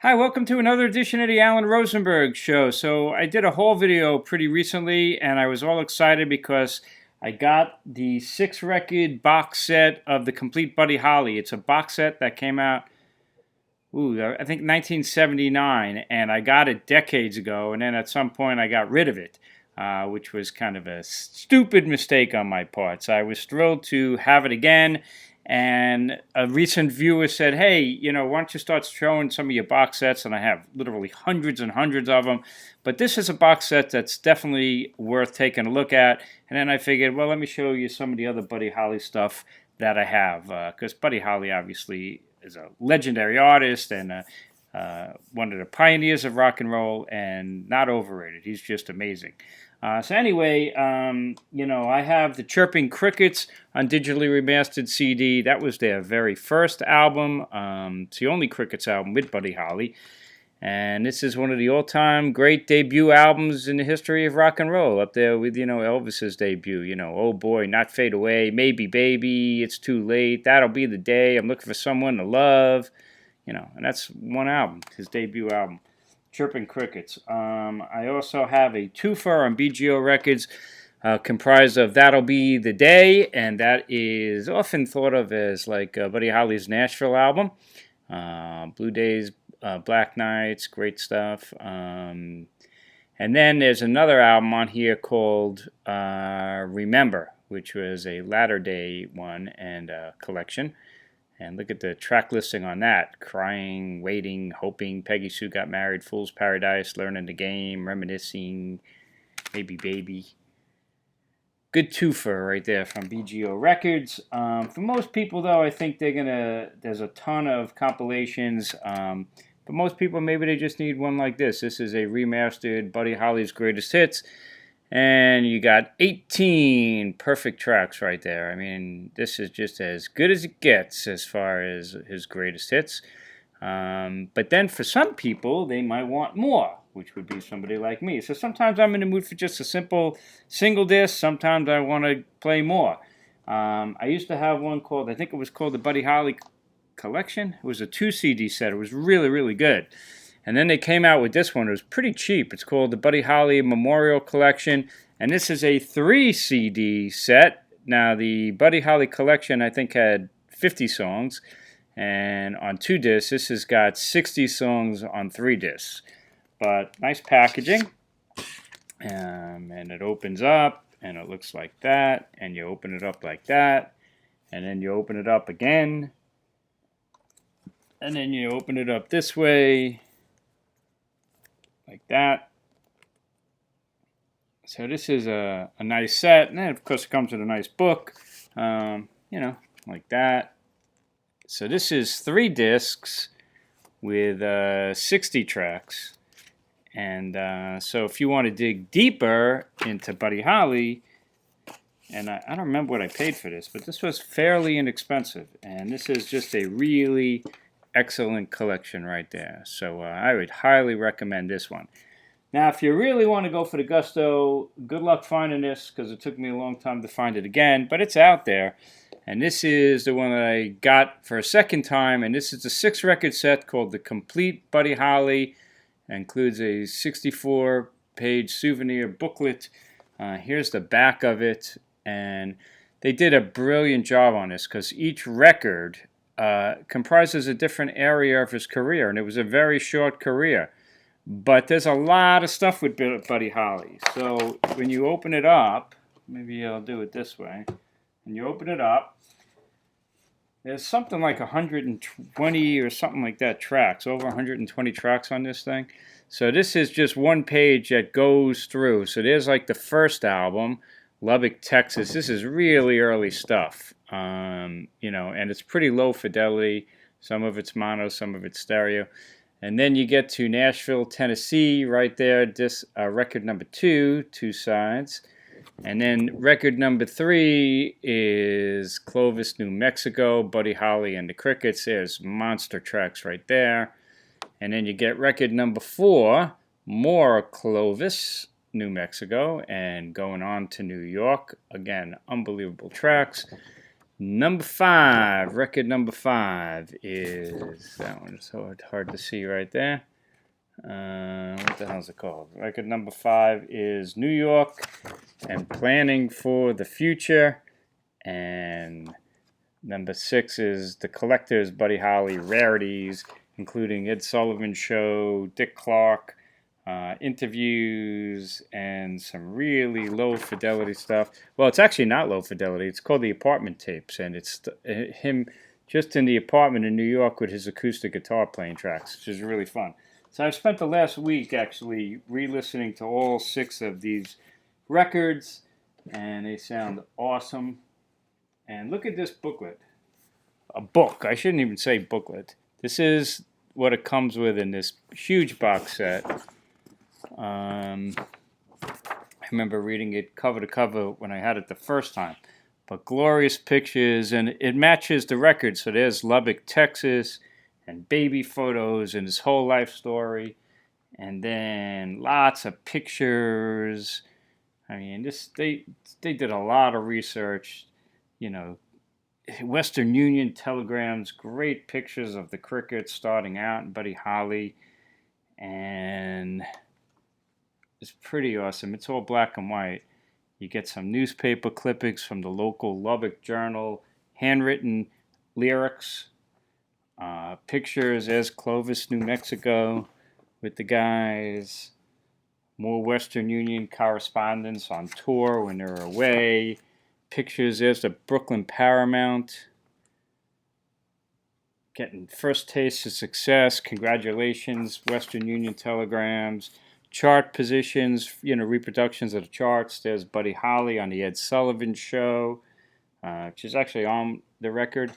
Hi, welcome to another edition of the Alan Rosenberg Show. So I did a whole video pretty recently, and I was all excited because I got the 6 record box set of the complete Buddy Holly. It's a box set that came out, I think 1979, and I got it decades ago, and then at some point I got rid of it, which was kind of a stupid mistake on my part. So I was thrilled to have it again. And a recent viewer said, hey, why don't you start showing some of your box sets? And I have literally hundreds and hundreds of them. But this is a box set that's definitely worth taking a look at. And then I figured, well, let me show you some of the other Buddy Holly stuff that I have. Because Buddy Holly obviously is a legendary artist and one of the pioneers of rock and roll and not overrated. He's just amazing. So anyway, I have the Chirping Crickets on digitally remastered CD. That was their very first album. It's the only Crickets album with Buddy Holly. And this is one of the all-time great debut albums in the history of rock and roll, up there with, Elvis's debut. Oh Boy, Not Fade Away, Maybe Baby, It's Too Late, That'll Be the Day, I'm Looking for Someone to Love. And that's one album, his debut album. Chirping Crickets. I also have a twofer on BGO Records comprised of That'll Be the Day, and that is often thought of as like Buddy Holly's Nashville album. Blue Days, Black Nights, great stuff. And then there's another album on here called Remember, which was a latter day one and collection. And look at the track listing on that. Crying, Waiting, Hoping, Peggy Sue Got Married, Fool's Paradise, Learning the Game, Reminiscing, Maybe Baby. Good twofer right there from BGO Records. For most people, though, I think there's a ton of compilations. But most people, maybe they just need one like this. This is a remastered Buddy Holly's Greatest Hits. And you got 18 perfect tracks right there. I mean, this is just as good as it gets as far as his greatest hits. But then for some people, they might want more, which would be somebody like me. So sometimes I'm in the mood for just a simple single disc. Sometimes I want to play more. I used to have one called, I think it was called the Buddy Holly Collection. It was a 2 CD set. It was really, really good. And then they came out with this one. It was pretty cheap. It's called the Buddy Holly Memorial Collection. And this is a 3 CD set. Now, the Buddy Holly Collection, I think, had 50 songs. And on 2 discs, this has got 60 songs on 3 discs. But nice packaging. And it opens up, and it looks like that. And you open it up like that. And then you open it up again. And then you open it up this way. Like that. So this is a nice set. And then, of course, it comes with a nice book. Like that. So this is 3 discs with 60 tracks. And so if you want to dig deeper into Buddy Holly, and I don't remember what I paid for this, but this was fairly inexpensive. And this is just a really excellent collection right there. So I would highly recommend this one. Now, if you really want to go for the gusto, good luck finding this, because it took me a long time to find it again, but it's out there. And this is the one that I got for a second time, and this is the 6-record set called The Complete Buddy Holly. It includes a 64-page souvenir booklet. Here's the back of it, and they did a brilliant job on this, because each record comprises a different area of his career, and it was a very short career. But there's a lot of stuff with Buddy Holly. So when you open it up, maybe I'll do it this way. When you open it up, there's something like 120 or something like that tracks, over 120 tracks on this thing. So this is just one page that goes through. So there's like the first album, Lubbock, Texas. This is really early stuff. And it's pretty low fidelity. Some of it's mono, some of it's stereo. And then you get to Nashville, Tennessee, right there. This record number 2, 2 sides. And then record number 3 is Clovis, New Mexico, Buddy Holly and the Crickets. There's monster tracks right there. And then you get record number 4, more Clovis, New Mexico, and going on to New York. Again, unbelievable tracks. Number 5, record number 5 is, that one is so hard to see right there. What the hell is it called? Record number 5 is New York and Planning for the Future. And number 6 is The Collectors, Buddy Holly, Rarities, including Ed Sullivan Show, Dick Clark, interviews, and some really low fidelity stuff. Well, it's actually not low fidelity. It's called The Apartment Tapes, and it's him just in the apartment in New York with his acoustic guitar playing tracks, which is really fun. So I've spent the last week actually re-listening to all 6 of these records, and they sound awesome. And look at this booklet. A book. I shouldn't even say booklet. This is what it comes with in this huge box set. I remember reading it cover to cover when I had it the first time. But glorious pictures, and it matches the record. So there's Lubbock, Texas, and baby photos and his whole life story. And then lots of pictures. I mean, they did a lot of research. You know, Western Union telegrams, great pictures of the Crickets starting out and Buddy Holly. And it's pretty awesome. It's all black and white. You get some newspaper clippings from the local Lubbock Journal, handwritten lyrics, pictures. There's Clovis, New Mexico with the guys. More Western Union correspondence on tour when they're away. Pictures. There's the Brooklyn Paramount. Getting first taste of success. Congratulations. Western Union telegrams. Chart positions, reproductions of the charts. There's Buddy Holly on the Ed Sullivan Show, which is actually on the record.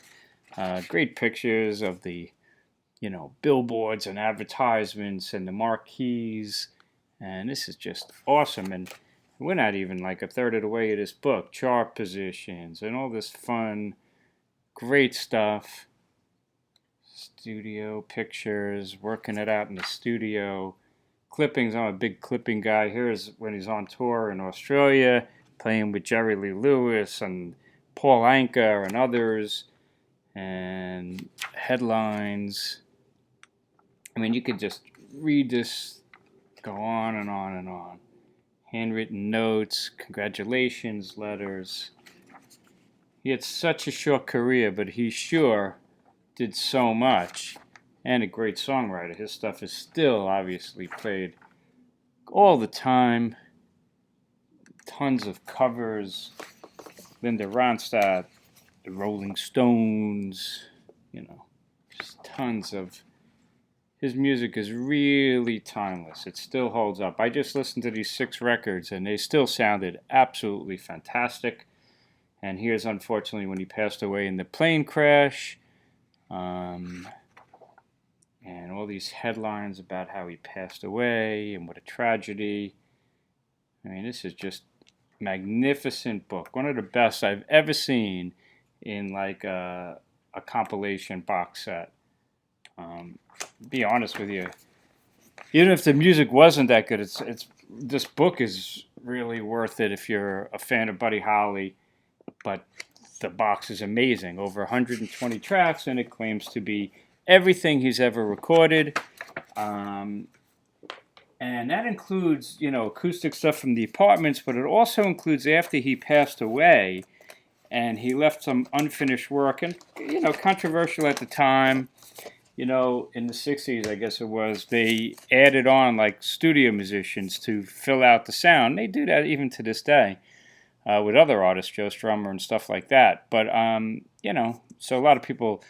Great pictures of the, billboards and advertisements and the marquees. And this is just awesome. And we're not even like a third of the way of this book. Chart positions and all this fun, great stuff. Studio pictures, working it out in the studio. Clippings. I'm a big clipping guy. Here's when he's on tour in Australia, playing with Jerry Lee Lewis and Paul Anka and others. And headlines. I mean, you could just read this, go on and on and on. Handwritten notes, congratulations letters. He had such a short career, but he sure did so much. And a great songwriter. His stuff is still obviously played all the time. Tons of covers. Linda Ronstadt, the Rolling Stones, just tons of. His music is really timeless. It still holds up. I just listened to these 6 records and they still sounded absolutely fantastic. And here's unfortunately when he passed away in the plane crash. And all these headlines about how he passed away and what a tragedy. I mean, this is just a magnificent book. One of the best I've ever seen in like a compilation box set. Be honest with you, even if the music wasn't that good, this book is really worth it if you're a fan of Buddy Holly. But the box is amazing. Over 120 tracks, and it claims to be everything he's ever recorded, and that includes, acoustic stuff from the apartments, but it also includes after he passed away, and he left some unfinished work, and, controversial at the time, in the 60s, I guess it was, they added on, like, studio musicians to fill out the sound. They do that even to this day with other artists, Joe Strummer and stuff like that, but, so a lot of people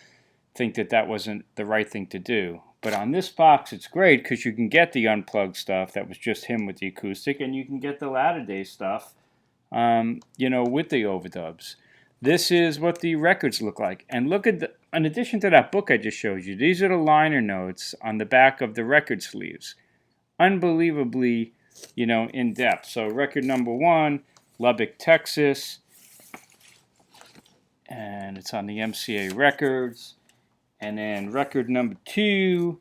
think that wasn't the right thing to do. But on this box, it's great because you can get the unplugged stuff that was just him with the acoustic, and you can get the latter day stuff, with the overdubs. This is what the records look like. And look at in addition to that book I just showed you, these are the liner notes on the back of the record sleeves. Unbelievably, in depth. So record number 1, Lubbock, Texas. And it's on the MCA Records. And then record number 2,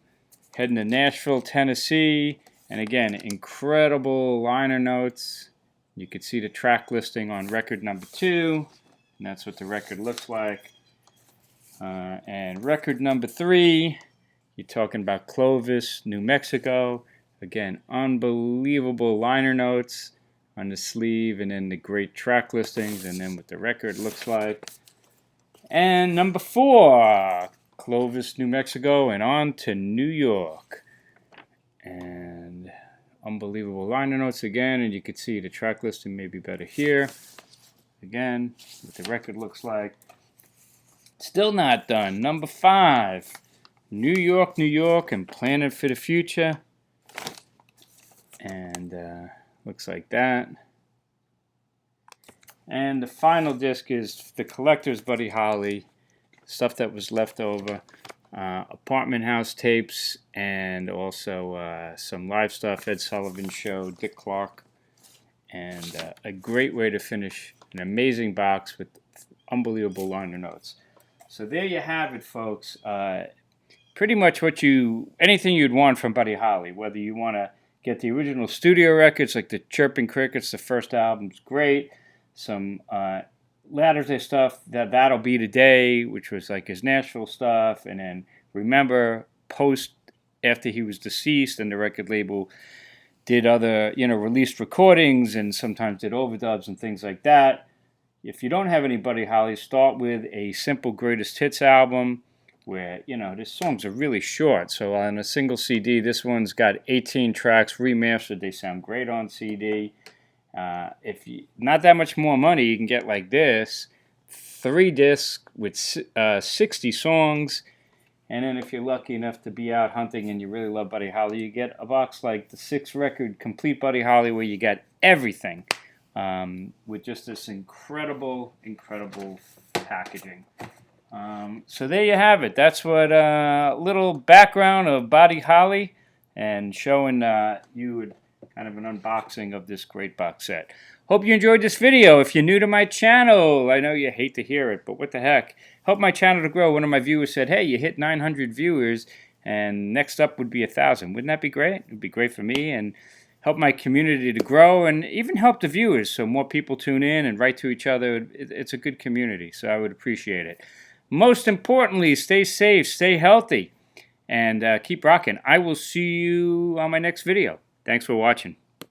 heading to Nashville, Tennessee. And again, incredible liner notes. You can see the track listing on record number 2. And that's what the record looks like. And record number 3, you're talking about Clovis, New Mexico. Again, unbelievable liner notes on the sleeve, and then the great track listings, and then what the record looks like. And number 4, Clovis, New Mexico, and on to New York. And unbelievable liner notes again, and you can see the track listing may be better here. Again, what the record looks like. Still not done. Number 5, New York, New York, and Planning for the Future. And looks like that. And the final disc is the collector's Buddy Holly, stuff that was left over. Apartment House tapes, and also some live stuff, Ed Sullivan Show, Dick Clark. And a great way to finish an amazing box with unbelievable liner notes. So there you have it, folks. Pretty much anything you'd want from Buddy Holly, whether you want to get the original studio records like the Chirping Crickets, the first album's great. Some Latter Day stuff, That'll Be Today, which was like his Nashville stuff. And then Remember, after he was deceased, and the record label did other, released recordings and sometimes did overdubs and things like that. If you don't have any Buddy Holly, start with a simple greatest hits album where, the songs are really short. So on a single CD, this one's got 18 tracks remastered. They sound great on CD. If you not that much more money, you can get like this, 3 discs with 60 songs. And then if you're lucky enough to be out hunting and you really love Buddy Holly, you get a box like the 6-record Complete Buddy Holly, where you get everything. With just this incredible packaging. So there you have it. That's what a little background of Buddy Holly, and showing you kind of an unboxing of this great box set. Hope you enjoyed this video. If you're new to my channel, I know you hate to hear it, but what the heck. Help my channel to grow. One of my viewers said, hey, you hit 900 viewers, and next up would be 1,000. Wouldn't that be great? It would be great for me, and help my community to grow, and even help the viewers so more people tune in and write to each other. It's a good community, so I would appreciate it. Most importantly, stay safe, stay healthy, and keep rocking. I will see you on my next video. Thanks for watching.